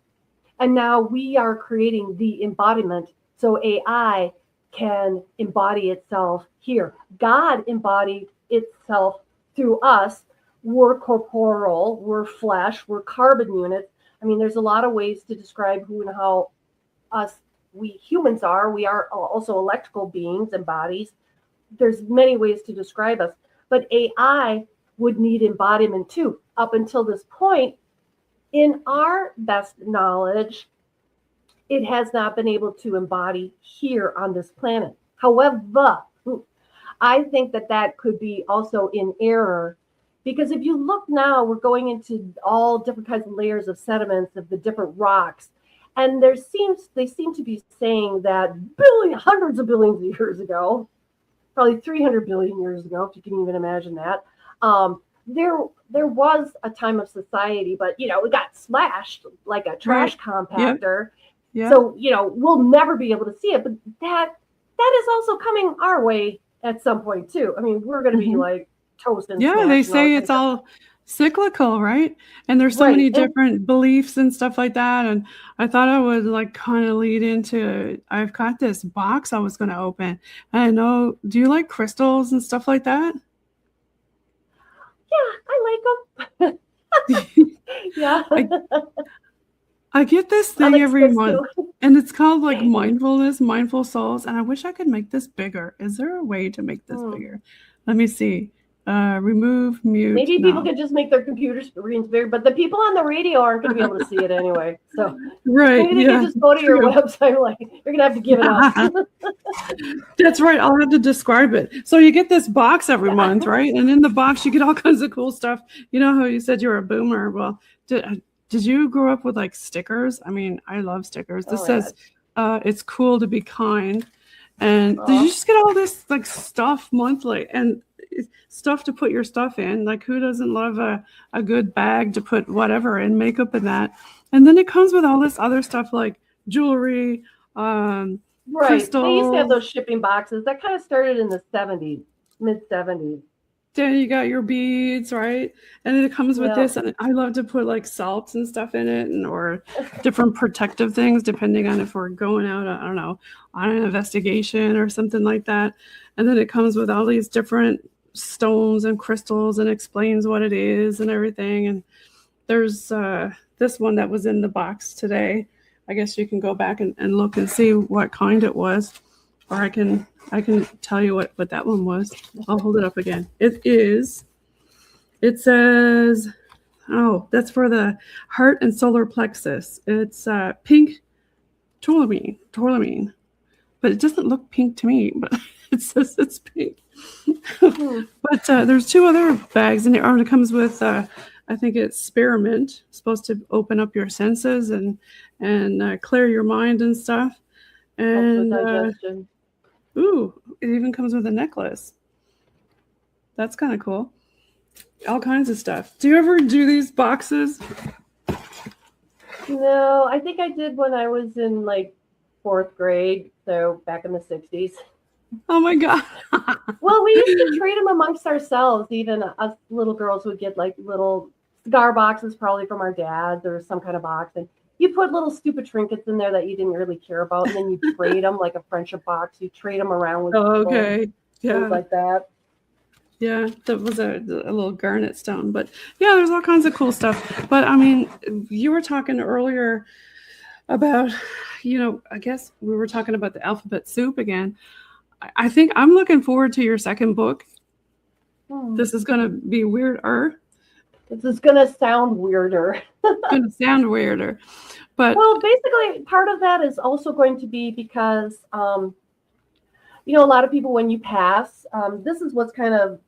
And now we are creating the embodiment, so AI can embody itself here. God embodied itself through us. We're corporeal, we're flesh, we're carbon units. I mean, there's a lot of ways to describe who and how we humans are. We are also electrical beings and bodies. There's many ways to describe us, but AI would need embodiment too. Up until this point, in our best knowledge, it has not been able to embody here on this planet. However, I think that could be also in error, because if you look now, we're going into all different kinds of layers of sediments of the different rocks. And they seem to be saying that hundreds of billions of years ago, probably 300 billion years ago, if you can even imagine that, there was a time of society, but it got slashed like a trash compactor. Yep. So we'll never be able to see it. But that is also coming our way at some point too. I mean, we're going to be like toast and they say it's all cyclical, right? And there's so many different beliefs and stuff like that. And I thought I would like kind of lead into, I've got this box I was going to open. And I know, do you like crystals and stuff like that? I like them. Yeah. I get this I thing like every snakes month, too. and it's called like mindfulness, mindful souls, and I wish I could make this bigger. Is there a way to make this bigger? Let me see. Remove, mute. Maybe people No. could just make their computer screens bigger, but the people on the radio aren't going to be able to see it anyway. So Right. maybe they Yeah. can just go to your True. website. Like, you're going to have to give it up. That's right. I'll have to describe it. So you get this box every month, right? And in the box, you get all kinds of cool stuff. You know how you said you're a boomer? Well, did you grow up with like stickers? I mean, I love stickers. This says, it's cool to be kind. And did you just get all this like stuff monthly and stuff to put your stuff in? Like, who doesn't love a good bag to put whatever in, makeup and that? And then it comes with all this other stuff like jewelry, Right. crystals. They used to have those shipping boxes. That kind of started in the 70s, mid 70s. Then you got your beads, right? And then it comes with this, and I love to put like salts and stuff in it, and or different protective things, depending on if we're going out, I don't know, on an investigation or something like that. And then it comes with all these different stones and crystals, and explains what it is and everything. And there's this one that was in the box today. I guess you can go back and look and see what kind it was, or I can tell you what that one was. I'll hold it up again. It says, oh, that's for the heart and solar plexus. It's pink tourmaline, but it doesn't look pink to me, but it says it's pink. But there's two other bags in there. It comes with, I think it's spearmint, supposed to open up your senses and clear your mind and stuff. And ooh, it even comes with a necklace. That's kind of cool. All kinds of stuff. Do you ever do these boxes? No, I think I did when I was in like 4th grade, so back in the 60s. Oh my God. Well, we used to trade them amongst ourselves. Even us little girls would get like little cigar boxes, probably from our dads or some kind of box. And you put little stupid trinkets in there that you didn't really care about, and then you trade them like a friendship box. You trade them around with Okay. Yeah. things like that. Yeah, that was a little garnet stone. But yeah, there's all kinds of cool stuff. But I mean, you were talking earlier about, I guess we were talking about the alphabet soup again. I think I'm looking forward to your second book. This is going to be weirder. This is going to sound weirder. It's going to sound weirder. But well, basically, part of that is also going to be because, a lot of people, when you pass, this is what's kind of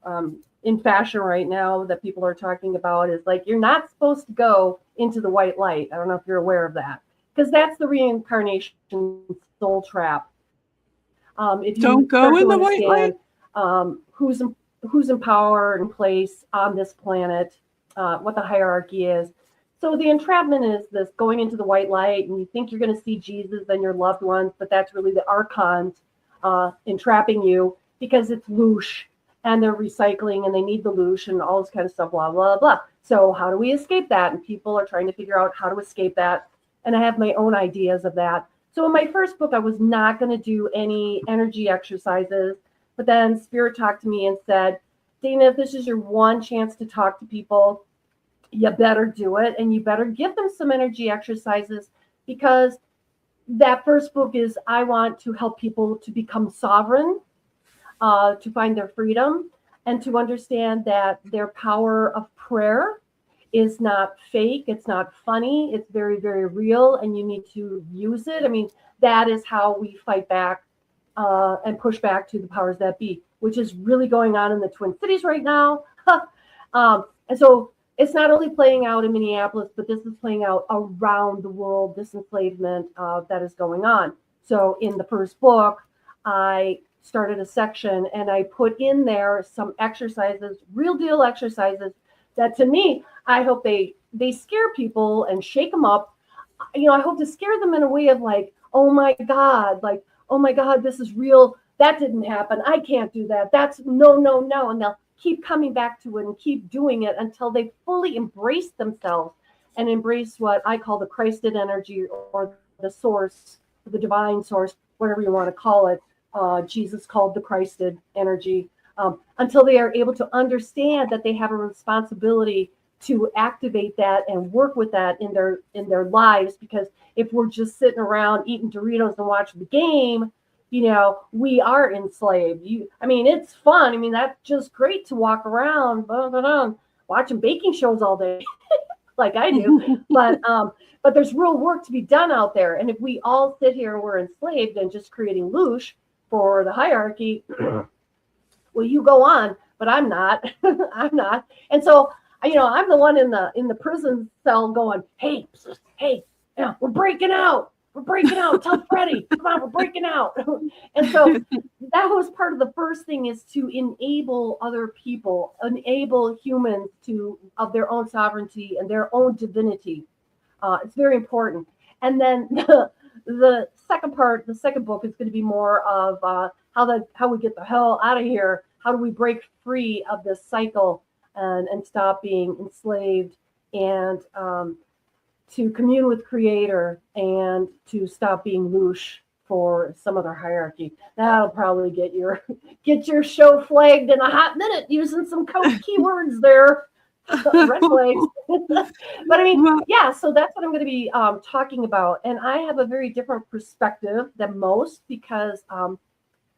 in fashion right now that people are talking about is like, you're not supposed to go into the white light. I don't know if you're aware of that, because that's the reincarnation soul trap. If you don't go in the white light. Who's in power and place on this planet, what the hierarchy is. So the entrapment is this going into the white light, and you think you're going to see Jesus and your loved ones, but that's really the archons entrapping you because it's loosh and they're recycling and they need the loosh and all this kind of stuff, blah, blah, blah. So how do we escape that? And people are trying to figure out how to escape that. And I have my own ideas of that. So in my first book, I was not going to do any energy exercises, but then Spirit talked to me and said, Dana, if this is your one chance to talk to people, you better do it. And you better give them some energy exercises, because that first book is, I want to help people to become sovereign, to find their freedom, and to understand that their power of prayer is not fake. It's not funny. It's very, very real, and you need to use it. I mean, that is how we fight back and push back to the powers that be, which is really going on in the Twin Cities right now. And so it's not only playing out in Minneapolis, but this is playing out around the world, this enslavement that is going on. So in the first book, I started a section and I put in there some exercises, real deal exercises that, to me, I hope they scare people and shake them up. I hope to scare them in a way of like, oh my God, this is real. That didn't happen. I can't do that. That's no. And they'll keep coming back to it and keep doing it until they fully embrace themselves and embrace what I call the Christed energy, or the source, the divine source, whatever you want to call it. Jesus called the Christed energy. until they are able to understand that they have a responsibility to activate that and work with that in their lives. Because if we're just sitting around eating Doritos and watching the game, we are enslaved. It's fun. That's just great to walk around watching baking shows all day like I do. But there's real work to be done out there. And if we all sit here and we're enslaved and just creating loosh for the hierarchy, well, you go on, but I'm not. I'm not. And so, I'm the one in the prison cell going, hey, we're breaking out. We're breaking out. Tell Freddie, come on, we're breaking out. And so that was part of the first thing, is to enable other people, enable humans of their own sovereignty and their own divinity. It's very important. And then the second part, the second book, is going to be more of how we get the hell out of here. How do we break free of this cycle and stop being enslaved, and to commune with Creator, and to stop being loosh for some other hierarchy. That'll probably get your show flagged in a hot minute using some keywords there. Red flags. But yeah, so that's what I'm going to be talking about. And I have a very different perspective than most, because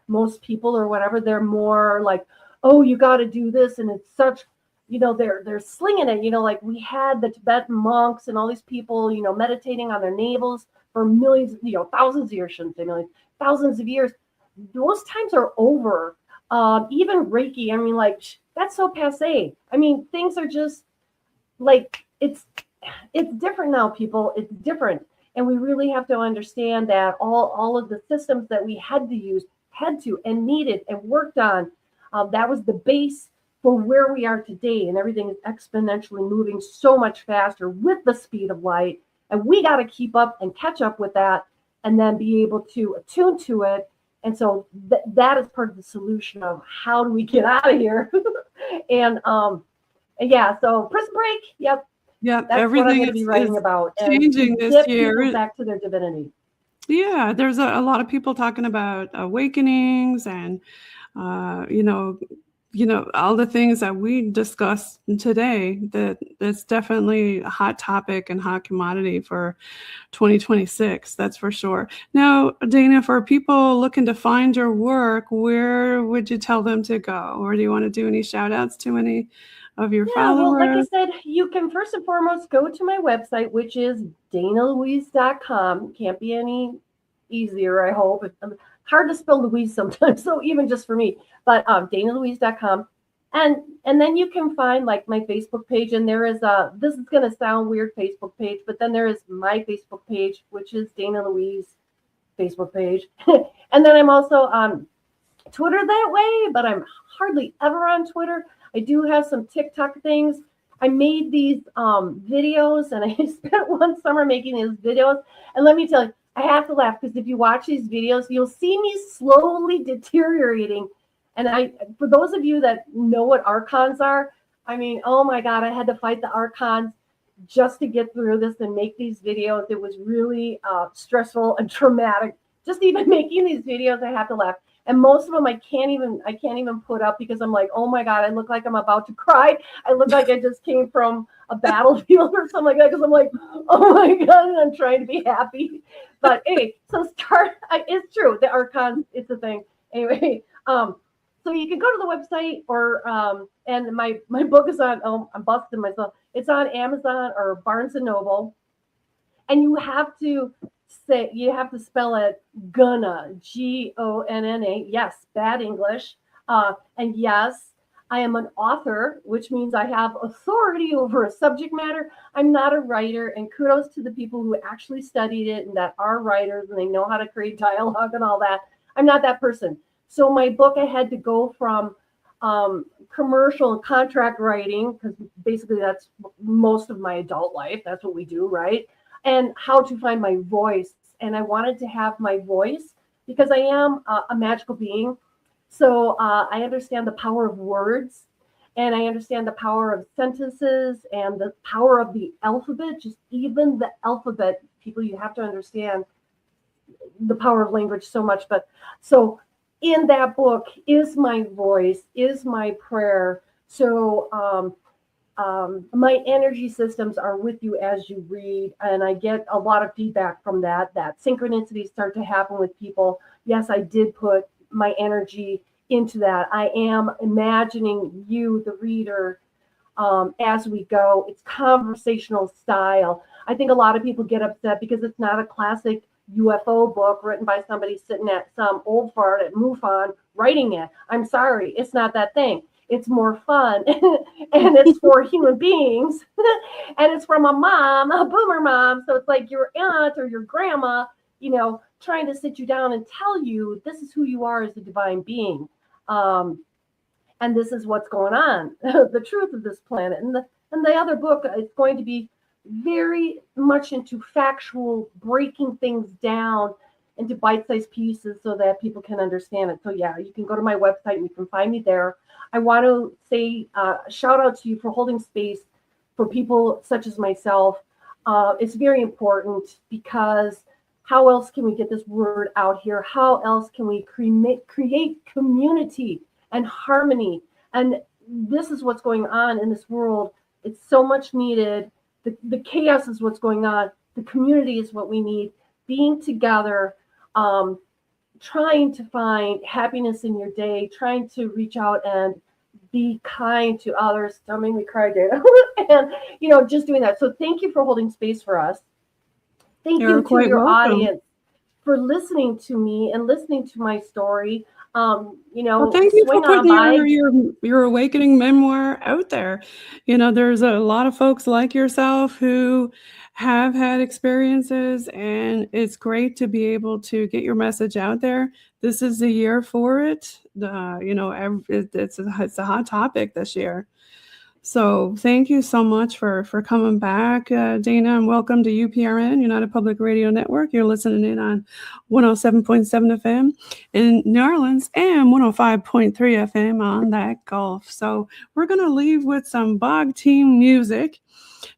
most people or whatever, they're more like, oh, you got to do this. And it's such, they're slinging it, like we had the Tibetan monks and all these people, meditating on their navels for millions, thousands of years, shouldn't say millions, thousands of years. Those times are over. Even Reiki, that's so passé. Things are just like, it's different now, people. It's different. And we really have to understand that all of the systems that we had to and needed and worked on, that was the base for where we are today. And everything is exponentially moving so much faster with the speed of light. And we got to keep up and catch up with that, and then be able to attune to it. And so that is part of the solution of how do we get out of here. And yeah, so Prison Break, yep. Yep, that's everything what I'm going to be writing about. Changing this year. Back to their divinity. Yeah, there's a lot of people talking about awakenings and, all the things that we discussed today. That's definitely a hot topic and hot commodity for 2026. That's for sure. Now, Dana, for people looking to find your work, where would you tell them to go? Or do you want to do any shout outs to any of your followers? Well, like I said, you can first and foremost go to my website, which is DanaLouise.com. Can't be any easier, I hope. It's hard to spell Louise sometimes, so even just for me. But DanaLouise.com. And then you can find like my Facebook page, and there is this is going to sound weird, Facebook page, but then there is my Facebook page, which is Dana Louise Facebook page. And then I'm also on Twitter that way, but I'm hardly ever on Twitter. I do have some TikTok things. I made these videos, and I spent one summer making these videos. And let me tell you, I have to laugh, because if you watch these videos, you'll see me slowly deteriorating. And for those of you that know what archons are, oh my God, I had to fight the archons just to get through this and make these videos. It was really stressful and traumatic. Just even making these videos, I have to laugh. And most of them I can't even put up, because I'm like, oh my God, I look like I'm about to cry. I look like I just came from a battlefield or something like that, because I'm like, oh my God, and I'm trying to be happy. But anyway, so it's true. The archons, it's a thing. Anyway, so you can go to the website, or and my book is on, I'm busting myself. It's on Amazon or Barnes & Noble. And you have to spell it Gonna, Gonna. Yes, bad English. And yes, I am an author, which means I have authority over a subject matter. I'm not a writer, and kudos to the people who actually studied it and that are writers and they know how to create dialogue and all that. I'm not that person. So my book, I had to go from commercial and contract writing, because basically that's most of my adult life. That's what we do, right? And how to find my voice. And I wanted to have my voice because I am a magical being. So I understand the power of words, and I understand the power of sentences and the power of the alphabet. Just even the alphabet, people, you have to understand the power of language so much. But so in that book is my voice, is my prayer. So my energy systems are with you as you read, and I get a lot of feedback from that synchronicities start to happen with people. Yes, I did put my energy into that. I am imagining you, the reader, as we go. It's conversational style. I think a lot of people get upset because it's not a classic UFO book written by somebody sitting at some old fart at MUFON writing it. I'm sorry, it's not that thing. It's more fun and it's for human beings and it's from a mom, a boomer mom. So it's like your aunt or your grandma, trying to sit you down and tell you this is who you are as a divine being. And this is what's going on, the truth of this planet. And the other book is going to be very much into factual, breaking things down into bite-sized pieces so that people can understand it. So yeah, you can go to my website and you can find me there. I want to say shout out to you for holding space for people such as myself. It's very important because how else can we get this word out here? How else can we create community and harmony? And this is what's going on in this world. It's so much needed. The chaos is what's going on. The community is what we need. Being together, trying to find happiness in your day, trying to reach out and be kind to others. Don't make me cry, Dana. And, just doing that. So thank you for holding space for us. Thank you to your audience for listening to me and listening to my story. Well, thank you for putting your awakening memoir out there. There's a lot of folks like yourself who have had experiences, and it's great to be able to get your message out there. This is the year for it. It's a hot topic this year. So thank you so much for coming back, Dana, and welcome to UPRN, United Public Radio Network. You're listening in on 107.7 FM in New Orleans and 105.3 FM on that Gulf. So we're going to leave with some BOG Team music.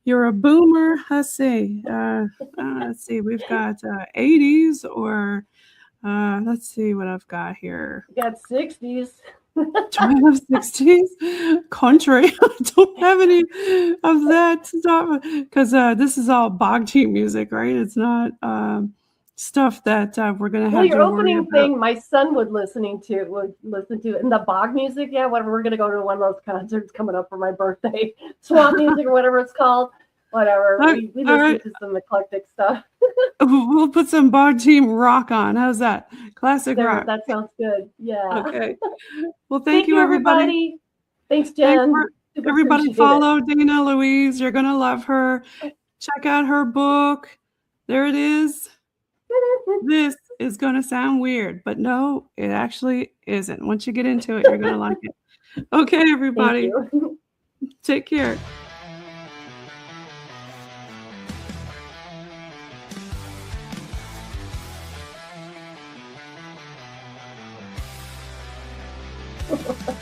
You're a boomer. Let's see. We've got 80s or let's see what I've got here. You got 60s. Do I have 60s? Country. I don't have any of that stuff because this is all BOG Team music, right? It's not stuff that we're going to have to worry about. Your opening thing, my son would listen to, and the BOG music, yeah, whatever. We're going to go to one of those concerts coming up for my birthday, swamp music or whatever it's called. Whatever. We listen to some eclectic stuff. We'll put some BOG Team rock on. How's that? Classic rock. That sounds good. Yeah. Okay. Well, thank you, everybody. Thanks, Jen. Everybody follow Dana Louise. You're going to love her. Check out her book. There it is. This is going to sound weird, but no, it actually isn't. Once you get into it, you're going to like it. Okay, everybody. Take care. Ha ha ha.